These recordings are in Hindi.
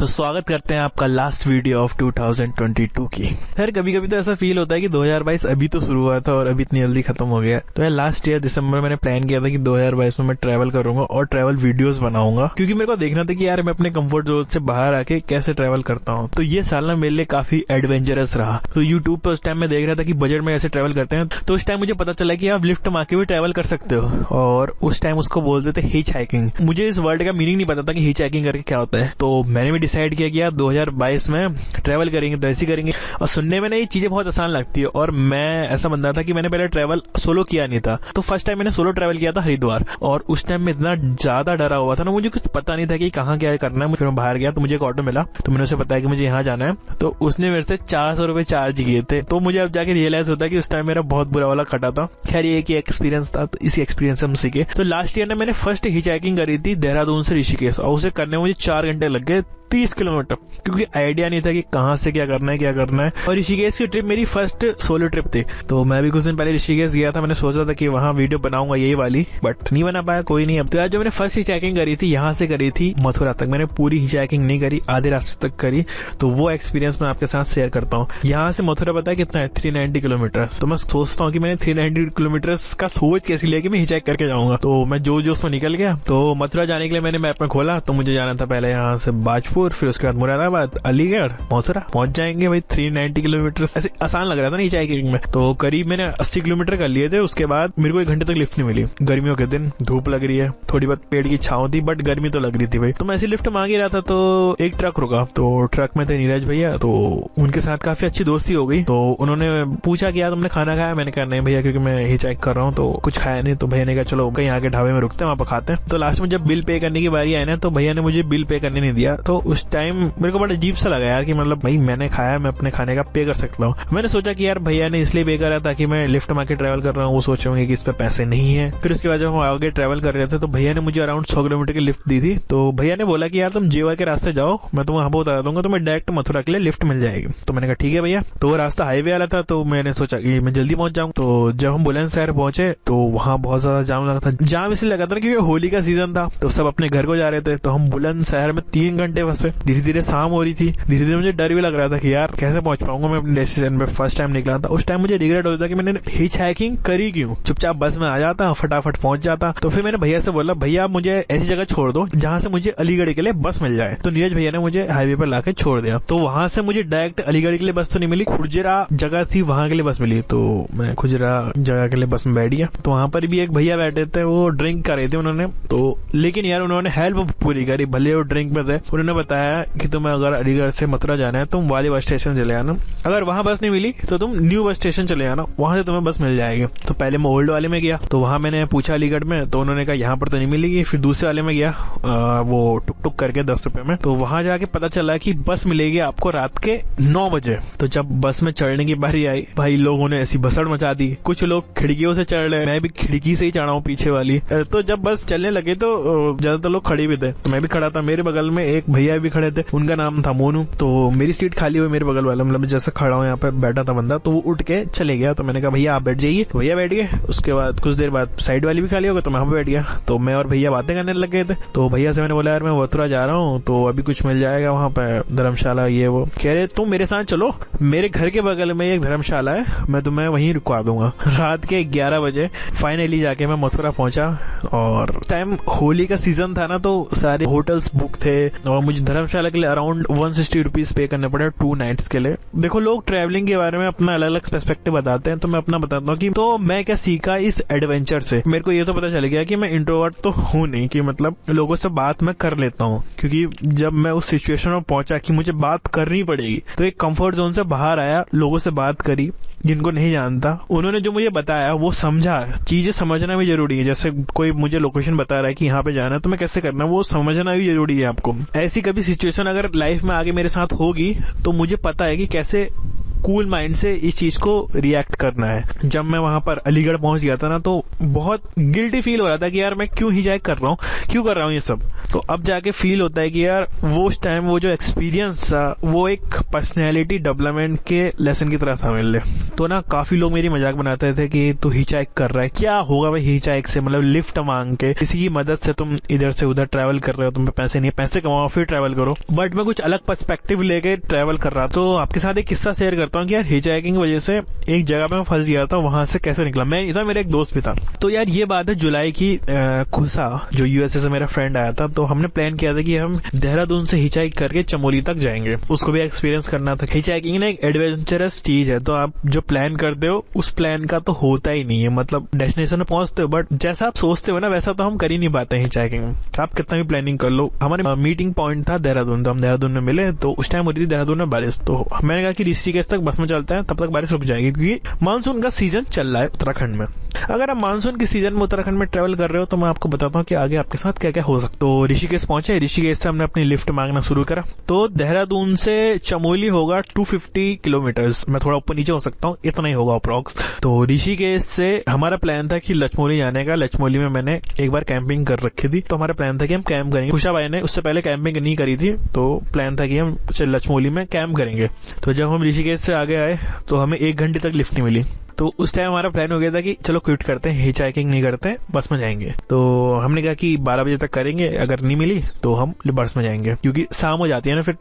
तो स्वागत करते हैं आपका लास्ट वीडियो ऑफ 2022 की। खैर कभी कभी तो ऐसा फील होता है कि 2022 अभी तो शुरू हुआ था और अभी इतनी जल्दी खत्म हो गया। तो यार लास्ट ईयर दिसंबर मैंने प्लान किया था कि 2022 में मैं ट्रैवल करूंगा और ट्रैवल वीडियोस बनाऊंगा, क्योंकि मेरे को देखना था कि यार मैं अपने कंफर्ट जोन से बाहर आके कैसे ट्रैवल करता हूँ। तो ये साल ना मेरे लिए काफी एडवेंचरस रहा। तो यूट्यूब पे उस टाइम मैं देख रहा था कि बजट में ऐसे ट्रैवल करते हैं, तो उस टाइम मुझे पता चला कि आप लिफ्ट मार के भी ट्रैवल कर सकते हो, और उस टाइम उसको बोलते थे हिच हाइकिंग। मुझे इस वर्ड का मीनिंग नहीं पता था कि हिच हाइकिंग करके क्या होता है। तो मैंने भी डिसाइड किया कि यार 2022 में ट्रैवल करेंगे तो ऐसे करेंगे। और सुनने में ना ये चीजें बहुत आसान लगती है, और मैं ऐसा बंदा था कि मैंने पहले ट्रैवल सोलो किया नहीं था। तो फर्स्ट टाइम मैंने सोलो ट्रैवल किया था हरिद्वार, और उस टाइम में इतना ज्यादा डरा हुआ था ना, मुझे कुछ पता नहीं था कि कहाँ क्या करना है। फिर मैं बाहर गया तो मुझे एक ऑटो मिला, तो मैंने उसे बताया कि मुझे यहाँ जाना है, तो उसने मेरे से 400 रुपए चार्ज किए थे। तो मुझे अब जाके रियलाइज होता है कि उस टाइम मेरा बहुत बुरा वाला खटा था। खैर ये कि एक्सपीरियंस था, तो इसी एक्सपीरियंस से हम सीखे। तो लास्ट ईयर ने मैंने फर्स्ट हिच हाइकिंग करी थी देहरादून से ऋषिकेश, और उसे करने में मुझे 4 घंटे लग गए, 30 किलोमीटर, क्योंकि आइडिया नहीं था कि कहाँ से क्या करना है। और ऋषिकेश की ट्रिप मेरी फर्स्ट सोलो ट्रिप थी। तो मैं भी कुछ दिन पहले ऋषिकेश गया था। मैंने सोचा था कि वहाँ वीडियो बनाऊंगा यही वाली, बट नहीं बना पाया, कोई नहीं। अब तो यार जो मैंने फर्स्ट हिच हाइकिंग करी थी, यहाँ से करी थी मथुरा तक। मैंने पूरी हिच हाइकिंग नहीं करी, आधे रास्ते तक करी। तो वो एक्सपीरियंस मैं आपके साथ शेयर करता हूँ। यहाँ से मथुरा पता है कितना है? 390 किलोमीटर। तो मैं सोचता हूँ कि मैंने 390 किलोमीटर का सोच कैसे लिया कि मैं हिच हाइक करके जाऊंगा। तो मैं जो उसमें निकल गया। तो मथुरा जाने के लिए मैंने मैप में खोला, तो मुझे जाना था पहले यहाँ से बाजपुर, फिर उसके बाद मुरादाबाद, अलीगढ़, मथुरा पहुंच जाएंगे भाई। 390 किलोमीटर ऐसे आसान लग रहा था ना हिच हाइकिंग में। तो करीब मैंने 80 किलोमीटर कर लिए थे। उसके बाद मेरे को 1 घंटे तक लिफ्ट नहीं मिली। गर्मियों के दिन धूप लग रही है, थोड़ी बहुत पेड़ की छांव थी, बट गर्मी तो लग रही थी भाई। तो मैं ऐसी लिफ्ट मांग ही रहा था, तो एक ट्रक रुका। तो ट्रक में थे नीरज भैया, तो उनके साथ काफी अच्छी दोस्ती हो गई। तो उन्होंने पूछा कि यार तुमने खाना खाया? मैंने कहा नहीं भैया, क्योंकि मैं हिच हाइक कर रहा हूँ तो कुछ खाया नहीं। तो भैया ने कहा चलो कहीं आगे ढाबे में रुकते हैं, वहां पर खाते हैं। तो लास्ट में जब बिल पे करने की बारी आई ना, तो भैया ने मुझे बिल पे करने नहीं दिया। तो उस टाइम मेरे को बड़ा अजीब सा लगा यार, कि मतलब भाई मैंने खाया, मैं अपने खाने का पे कर सकता हूँ। मैंने सोचा कि यार भैया ने इसलिए पे करा ताकि मैं लिफ्ट मार के ट्रैवल कर रहा हूँ, वो सोच रहे होंगे कि इस पे पैसे नहीं है। फिर उसके बाद जब हम आगे ट्रैवल कर रहे थे, तो भैया ने मुझे अराउंड 100 किलोमीटर की लिफ्ट दी थी। तो भैया ने बोला कि यार तुम जेवर के रास्ते जाओ, मैं तुम्हें वहां पर बता दूंगा, तुम्हें डायरेक्ट मथुरा के लिए लिफ्ट मिल जाएगी। तो मैंने कहा ठीक है भैया। तो वो रास्ता हाईवे वाला था, तो मैंने सोचा कि मैं जल्दी पहुंच जाऊँ। तो जब हम बुलंदशहर पहुंचे, तो वहां बहुत ज्यादा जाम लगा था। जाम इसलिए लगा था क्योंकि होली का सीजन था, तो सब अपने घर को जा रहे थे। तो हम बुलंदशहर में 3 घंटे फंसे। धीरे धीरे शाम हो रही थी, धीरे धीरे मुझे डर भी लग रहा था कि यार कैसे पहुंच पाऊंगा मैं अपने डेस्टिनेशन पे। फर्स्ट टाइम निकला था, उस टाइम मुझे रिग्रेट होता था कि मैंने हिच हाइकिंग करी क्यों। चुपचाप बस में आ जाता, फटाफट पहुंच जाता। तो फिर मैंने भैया से बोला, भैया मुझे ऐसी जगह छोड़ दो जहां से मुझे अलीगढ़ के लिए बस मिल जाए। तो नीरज भैया ने मुझे हाईवे पर लाके छोड़ दिया। तो वहां से मुझे डायरेक्ट अलीगढ़ के लिए बस तो नहीं मिली, खुजरा जगह थी वहां के लिए बस मिली। तो मैं खुजरा जगह के लिए बस में बैठ गया। तो वहां पर भी एक भैया बैठे थे, वो ड्रिंक कर रहे थे उन्होंने। तो लेकिन यार उन्होंने हेल्प पूरी करी, भले वो ड्रिंक में थे। उन्होंने बताया कि तुम्हें अगर अलीगढ़ से मथुरा जाना है, तुम वाली बस स्टेशन चले आना। अगर वहां बस नहीं मिली तो तुम न्यू बस स्टेशन चले आना, वहां से तुम्हें बस मिल जाएगी। तो पहले मैं ओल्ड वाले में गया, तो वहां मैंने पूछा अलीगढ़ में, तो उन्होंने कहा यहाँ पर तो नहीं मिलेगी। फिर दूसरे वाले में गया, वो टुक टुक करके 10 रुपए में। तो वहां जाके पता चला कि बस मिलेगी आपको रात के 9 बजे। तो जब बस में चढ़ने की बारी आई, भाई लोगों ने ऐसी भसड़ मचा दी। कुछ लोग खिड़कियों से चढ़ रहे, मैं भी खिड़की से ही चढ़ा हूँ पीछे वाली। तो जब बस चलने लगे तो ज्यादातर लोग खड़े भी थे, तो मैं भी खड़ा था। मेरे बगल में एक भैया भी खड़े थे, उनका नाम था मोनू। तो मेरी सीट खाली हुई, मेरे बगल वाला मतलब जैसे खड़ा हूँ यहाँ पे बैठा था बंदा, तो वो उठ के चले गया। तो मैंने कहा भैया आप बैठ जाइए। तो भैया बैठ गए। उसके बाद कुछ देर बाद साइड वाली भी खाली हो गई, तो मैं वहां पे बैठ गया। तो मैं और भैया बातें करने लग गए थे। तो भैया से मैंने बोला यार मैं मथुरा जा रहा हूँ, तो अभी कुछ मिल जाएगा वहां पे धर्मशाला ये वो। कह रहे तुम मेरे साथ चलो, मेरे घर के बगल में एक धर्मशाला है, मैं तुम्हें वहीं रुकवा दूंगा। रात के 11 बजे फाइनली जाके मैं मथुरा पहुंचा। और टाइम होली का सीजन था ना, तो सारे होटल्स बुक थे, और मुझे धर्मशाला के लिए अराउंड 160 रुपीज पे करने पड़े 2 नाइट्स के लिए। देखो लोग ट्रैवलिंग के बारे में अपना अलग अलग पर्सपेक्टिव बताते हैं, तो मैं अपना बताता हूँ कि तो मैं क्या सीखा इस एडवेंचर से। मेरे को ये तो पता चल गया कि मैं इंट्रोवर्ट तो हूँ नहीं, कि मतलब लोगों से बात मैं कर लेता हूँ, क्योंकि जब मैं उस सिचुएशन में पहुंचा कि मुझे बात करनी पड़ेगी, तो एक कंफर्ट जोन से बाहर आया, लोगों से बात करी जिनको नहीं जानता। उन्होंने जो मुझे बताया वो समझा। चीजें समझना भी जरूरी है। जैसे कोई मुझे लोकेशन बता रहा है कि यहाँ पे जाना है, तो मैं कैसे करना, वो समझना भी जरूरी है आपको। ऐसी कभी सिचुएशन अगर लाइफ में आगे मेरे साथ होगी, तो मुझे पता है कि कैसे कूल माइंड से इस चीज को रिएक्ट करना है। जब मैं वहां पर अलीगढ़ पहुंच गया था ना, तो बहुत गिल्टी फील हो रहा था कि यार मैं क्यों हिच हाइक कर रहा हूँ, क्यों कर रहा हूँ ये सब। तो अब जाके फील होता है कि यार वो उस टाइम वो जो एक्सपीरियंस था वो एक पर्सनैलिटी डेवलपमेंट के लेसन की तरह था मेरे लिए। तो ना काफी लोग मेरी मजाक बनाते थे कि तू हिचहाइक कर रहा है, क्या होगा भाई हिचहाइक से, मतलब लिफ्ट मांग के किसी की मदद से तुम इधर से उधर ट्रैवल कर रहे हो, तुम पे पैसे नहीं, पैसे कमाओ फिर ट्रैवल करो। बट मैं कुछ अलग पर्सपेक्टिव लेके ट्रैवल कर रहा। तो आपके साथ एक किस्सा शेयर करता हूँ कि यार हिचहाइकिंग की वजह से एक जगह पे मैं फंस गया था, वहां से कैसे निकला। मैं इधर मेरा एक दोस्त भी था। तो यार ये बात है जुलाई की, खुसा जो यूएसए से मेरा फ्रेंड आया था। तो हमने प्लान किया था कि हम देहरादून से हिचहाइक करके चमोली तक जाएंगे, उसको भी एक्सपीरियंस करना था। हिचहाइकिंग ना एक एडवेंचरस चीज है, तो आप जो प्लान करते हो उस प्लान का तो होता ही नहीं है, मतलब डेस्टिनेशन में पहुंचते हो बट जैसा आप सोचते हो ना वैसा तो हम कर ही नहीं पाते हैं हिचहाइकिंग। आप कितना भी प्लानिंग कर लो। हमारे मीटिंग पॉइंट था देहरादून, तो हम देहरादून में मिले। तो उस टाइम हो रही थी देहरादून में बारिश। तो मैंने कहा कि ऋषिकेश तक बस में चलते हैं, तब तक बारिश रुक जाएगी, क्योंकि मानसून का सीजन चल रहा है उत्तराखंड में। अगर आप मानसून के सीजन में उत्तराखंड में ट्रेवल कर रहे हो तो मैं आपको बताता हूँ कि आगे आपके साथ क्या क्या हो सकता है। तो ऋषिकेश पहुंचे, ऋषिकेश से हमने अपनी लिफ्ट मांगना शुरू करा। तो देहरादून से चमोली होगा 250 किलोमीटर्स, मैं थोड़ा ऊपर नीचे हो सकता हूँ, इतना ही होगा अप्रॉक्स। तो ऋषिकेश से हमारा प्लान था कि लचमोली जाने का। लचमोली में मैंने एक बार कैंपिंग कर रखी थी, तो हमारा प्लान था कि हम कैंप करेंगे। खुशा भाई ने उससे पहले कैंपिंग नहीं करी थी, तो प्लान था कि हम लचमोली में कैंप करेंगे। तो जब हम ऋषिकेश से आगे आए तो हमें 1 घंटे तक लिफ्ट नहीं मिली। तो उस टाइम हमारा प्लान हो गया था कि चलो क्विट करते हैं, हिचहाइकिंग नहीं करते, बस में जाएंगे। तो हमने कहा कि 12 बजे तक करेंगे, अगर नहीं मिली तो हम बस में जाएंगे, क्योंकि शाम हो जाती है ना फिर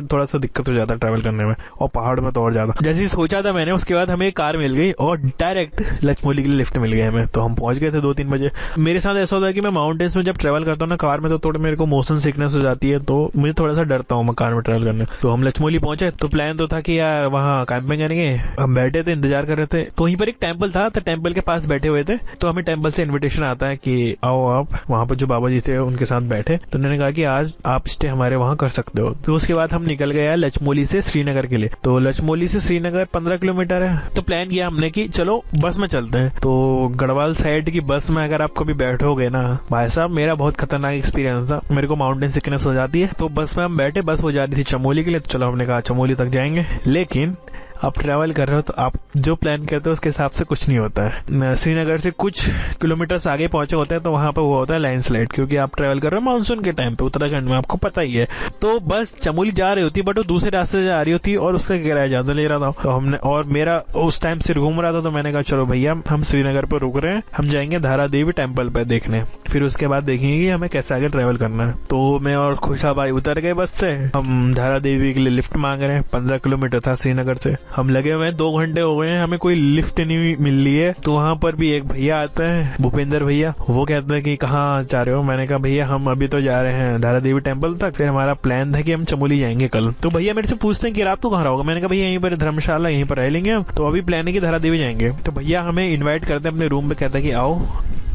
थोड़ा सा दिक्कत हो जाता है ट्रैवल करने में, और पहाड़ में तो और ज्यादा। जैसे ही सोचा था मैंने, उसके बाद हमें एक कार मिल गई और डायरेक्ट लचमोली के लिए लिफ्ट मिल गई हमें। तो हम पहुंच गए थे 2-3 बजे। मेरे साथ ऐसा होता है कि मैं माउंटेन्स में जब ट्रैवल करता हूँ ना कार में, तो थोड़ा मेरे को मोशन सिकनेस हो जाती है, तो मुझे थोड़ा सा डरता हूँ मैं कार में ट्रैवल करने। तो हम लचमोली पहुंचे। तो प्लान तो था कि यार वहाँ कैंपिंग करेंगे। हम बैठे थे, इंतजार कर रहे थे। तो वहीं पर एक टेम्पल था, तो टेम्पल के पास बैठे हुए थे। तो हमें टेम्पल से इनविटेशन आता है कि आओ आप वहाँ पर जो बाबा जी थे उनके साथ बैठे। तो उन्होंने कहा कि आज आप स्टे हमारे वहाँ कर सकते हो। तो उसके बाद हम निकल गए लचमोली से श्रीनगर के लिए। तो लचमोली से श्रीनगर 15 किलोमीटर है। तो प्लान किया हमने कि चलो बस में चलते हैं। तो गढ़वाल साइड की बस में अगर आप कभी बैठोगे ना भाई साहब, मेरा बहुत खतरनाक एक्सपीरियंस था, मेरे को माउंटेन सिकनेस हो जाती है। तो बस में हम बैठे, बस हो जा रही थी चमोली के लिए। तो चलो हमने कहा चमोली तक जाएंगे। लेकिन आप ट्रैवल कर रहे हो तो आप जो प्लान करते हो उसके हिसाब से कुछ नहीं होता है। श्रीनगर से कुछ किलोमीटर्स आगे पहुंचे होते हैं तो वहां पे वो होता है लैंडस्लाइड, क्योंकि आप ट्रैवल कर रहे हो मानसून के टाइम पे उत्तराखंड में, आपको पता ही है। तो बस चमोली जा रही होती बट वो दूसरे रास्ते से जा रही होती और उसका किराया ज्यादा ले रहा था। तो हमने, और मेरा उस टाइम सिर घूम रहा था, तो मैंने कहा चलो भैया हम श्रीनगर पर रुक रहे हैं, हम जाएंगे धारा देवी टेम्पल पे देखने, फिर उसके बाद देखेंगे कि हमें कैसे आगे ट्रैवल करना है। तो मैं और खुशा भाई उतर गए बस से। हम धारा देवी के लिए लिफ्ट मांग रहे हैं। 15 किलोमीटर था श्रीनगर से। हम लगे हुए 2 घंटे हो गए हैं, हमें कोई लिफ्ट नहीं मिल रही है। तो वहाँ पर भी एक भैया आते हैं, भूपेंद्र भैया। वो कहते हैं कि कहाँ जा रहे हो? मैंने कहा भैया हम अभी तो जा रहे हैं धारा देवी टेम्पल तक, फिर हमारा प्लान था कि हम चमोली जाएंगे कल। तो भैया मेरे से पूछते हैं कि रात को कहाँ रहोगे? मैंने कहा भैया यहीं पर धर्मशाला, यहीं पर रह लेंगे हम, तो अभी प्लान है कि धारा देवी जाएंगे। तो भैया हमें इन्वाइट करते हैं अपने रूम पे, कहते हैं कि आओ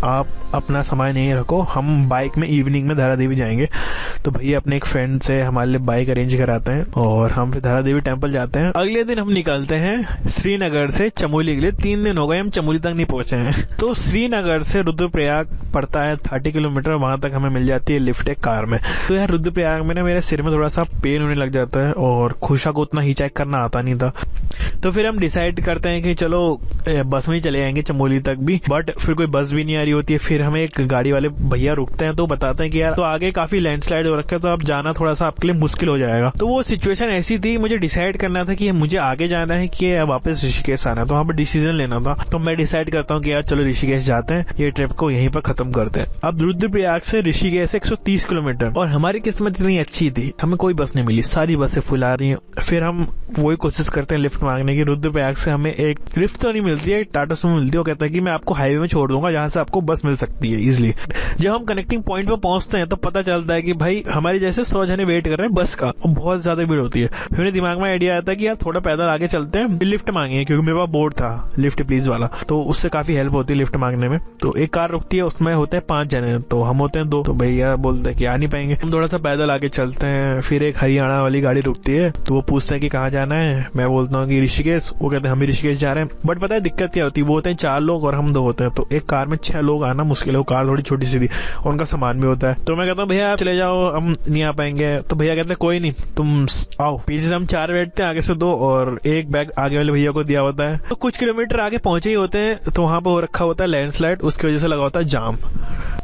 आप अपना सामान यहीं रखो, हम बाइक में इवनिंग में धारा देवी जाएंगे। तो भैया अपने एक फ्रेंड से हमारे लिए बाइक अरेंज कराते हैं और हम फिर धारा देवी टेम्पल जाते हैं। अगले दिन हम निकलते हैं श्रीनगर से चमोली के लिए। 3 दिन हो गए हम चमोली तक नहीं पहुंचे हैं। तो श्रीनगर से रुद्रप्रयाग पड़ता है 30 किलोमीटर, वहां तक हमें मिल जाती है लिफ्ट एक कार में। तो यार रुद्रप्रयाग में ना मेरे सिर में थोड़ा सा पेन होने लग जाता है और खुशा को उतना हिचहाइक करना आता नहीं था। तो फिर हम डिसाइड करते हैं कि चलो बस में ही चले जाएंगे चमोली तक भी, बट फिर कोई बस भी नहीं आ रही होती है। फिर हमें एक गाड़ी वाले भैया रुकते हैं, तो बताते हैं कि यार तो आगे काफी लैंडस्लाइड हो रखा है, तो अब जाना थोड़ा सा आपके लिए मुश्किल हो जाएगा। तो वो सिचुएशन ऐसी थी, मुझे डिसाइड करना था कि मुझे आगे जाना है कि वापस ऋषिकेश आना है। तो वहाँ पर डिसीजन लेना था। तो मैं डिसाइड करता हूँ कि यार चलो ऋषिकेश जाते हैं, ये ट्रिप को यहीं पर खत्म करते हैं। अब रुद्रप्रयाग से ऋषिकेश 130 किलोमीटर, और हमारी किस्मत इतनी अच्छी थी हमें कोई बस नहीं मिली, सारी बसें फुल आ रही है। फिर हम वही कोशिश करते हैं लिफ्ट मांगने की। रुद्रप्रयाग से हमें एक लिफ्ट तो नहीं मिलती है, टाटा सुमो मिलती है। वो कहता है कि मैं आपको हाईवे में छोड़ दूंगा जहां से आपको बस मिल सकती है इजिली। जब हम कनेक्टिंग पॉइंट पे पहुंचते हैं तो पता चलता है कि भाई हमारे जैसे 100 जने वेट कर रहे हैं बस का, बहुत ज्यादा भीड़ होती है। फिर मेरे दिमाग में आइडिया आता है कि यार थोड़ा पैदल आगे चलते हैं, लिफ्ट मांगेंगे, क्योंकि मेरे पास बोर्ड था लिफ्ट प्लीज वाला, तो उससे काफी हेल्प होती है लिफ्ट मांगने में। तो एक कार रुकती है, उसमें होते हैं 5 जने, तो हम होते हैं 2। तो भैया बोलते हैं कि आ नहीं पाएंगे। हम थोड़ा सा पैदल आगे चलते हैं। फिर एक हरियाणा वाली गाड़ी रुकती है, तो वो पूछते हैं कि कहाँ जाना है। मैं बोलता हूँ कि ऋषिकेश। वो कहते हैं हम भी ऋषिकेश जा रहे हैं। बट पता है दिक्कत क्या होती है, वो होते हैं 4 लोग और हम 2 होते हैं, तो एक कार में 6 लोग आना मुश्किल है, वो कार थोड़ी छोटी सी थी और उनका सामान भी होता है। तो मैं कहता हूँ भैया आप चले जाओ, हम नहीं आ पाएंगे। तो भैया कहते हैं कोई नहीं तुम आओ। पीछे से हम 4 बैठते हैं, आगे से 2 और एक बैग आगे वाले भैया को दिया होता है। तो कुछ किलोमीटर आगे पहुंचे ही होते हैं तो वहां पर हो रखा होता है लैंडस्लाइड, उसकी वजह से लगा होता है जाम।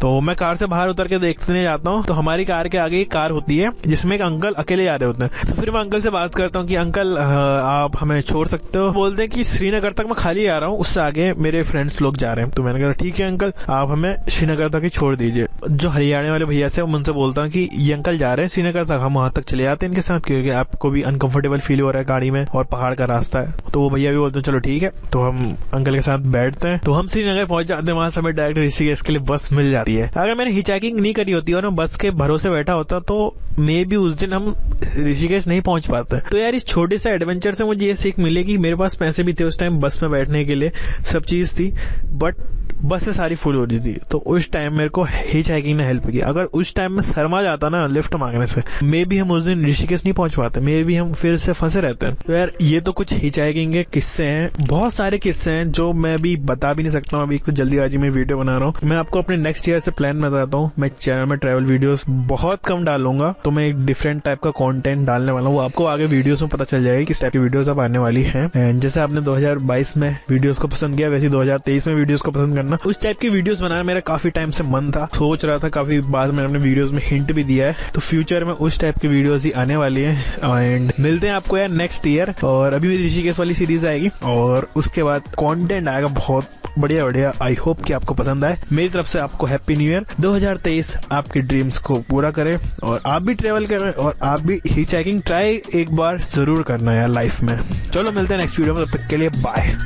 तो मैं कार से बाहर उतर के देखने जाता हूँ तो हमारी कार के आगे एक कार होती है जिसमें एक अंकल अकेले जा रहे होते हैं। तो फिर मैं अंकल से बात करता हूँ कि अंकल आप हमें छोड़ सकते हो। बोलते हैं कि श्रीनगर तक मैं खाली आ रहा हूँ, उससे आगे मेरे फ्रेंड्स लोग जा रहे हैं। तो मैंने कहा ठीक है अंकल, आप हमें श्रीनगर तक ही छोड़ दीजिए। जो हरियाणा वाले भैया से उनसे बोलता हूँ कि ये अंकल जा रहे हैं श्रीनगर तक, हम वहां तक चले जाते हैं इनके साथ, क्योंकि आपको भी अनकंफर्टेबल फील हो रहा है गाड़ी में और पहाड़ का रास्ता है। तो वो भैया भी बोलते हैं चलो ठीक है। तो हम अंकल के साथ बैठते हैं। तो हम श्रीनगर पहुंच जाते हैं। वहां से हमें डायरेक्ट ऋषिकेश के लिए बस मिल जाती है। अगर मैंने हिचहाइकिंग नहीं करी होती और मैं बस के भरोसे बैठा होता तो मे बी उस दिन हम ऋषिकेश नहीं पहुंच पाते। तो यार इस छोटे से एडवेंचर से मुझे ये सीख मिली कि मेरे पास पैसे भी थे उस टाइम, बस में बैठने के लिए सब चीज थी, बट बस से सारी फुल हो रही थी। तो उस टाइम मेरे को हिचहाइकिंग ने हेल्प की। अगर उस टाइम में शर्मा जाता ना लिफ्ट मांगने से, मे भी हम उस दिन ऋषिकेश नहीं पहुंच पाते, मे भी हम फिर से फंसे रहते हैं। तो यार ये तो कुछ हिचहाइकिंग के किस्से हैं, बहुत सारे किस्से हैं जो मैं भी बता भी नहीं सकता हूँ। अभी तो जल्दीबाजी में वीडियो बना रहा हूँ। मैं आपको अपने नेक्स्ट ईयर से प्लान बताता हूँ। मैं चैनल में ट्रैवल वीडियोस बहुत कम डालूंगा, तो मैं एक डिफरेंट टाइप का कंटेंट डालने वाला हूँ। वो आपको आगे वीडियोस में पता चल जाएगी किस टाइप की वीडियोस अब आने वाली है। एंड जैसे आपने 2022 में वीडियोस को पसंद किया, वैसे 2023 में वीडियोस को पसंद करना। उस टाइप की वीडियोस बनाना मेरा काफी टाइम से मन था, सोच रहा था, काफी बार मैंने अपने वीडियोस में हिंट भी दिया है। तो फ्यूचर में उस टाइप की वीडियोस ही आने वाली है। एंड मिलते हैं आपको यार नेक्स्ट ईयर। और अभी मेरी ऋषिकेश वाली सीरीज आएगी और उसके बाद कंटेंट आएगा बहुत बढ़िया बढ़िया। आई होप कि आपको पसंद आए। मेरी तरफ से आपको हैप्पी न्यू ईयर। 2023 आपके ड्रीम्स को पूरा करे और आप भी ट्रेवल करें और आप भी हिचहाइकिंग ट्राई एक बार जरूर करना यार लाइफ में। चलो मिलते हैं नेक्स्ट वीडियो में, तब तक के लिए बाय।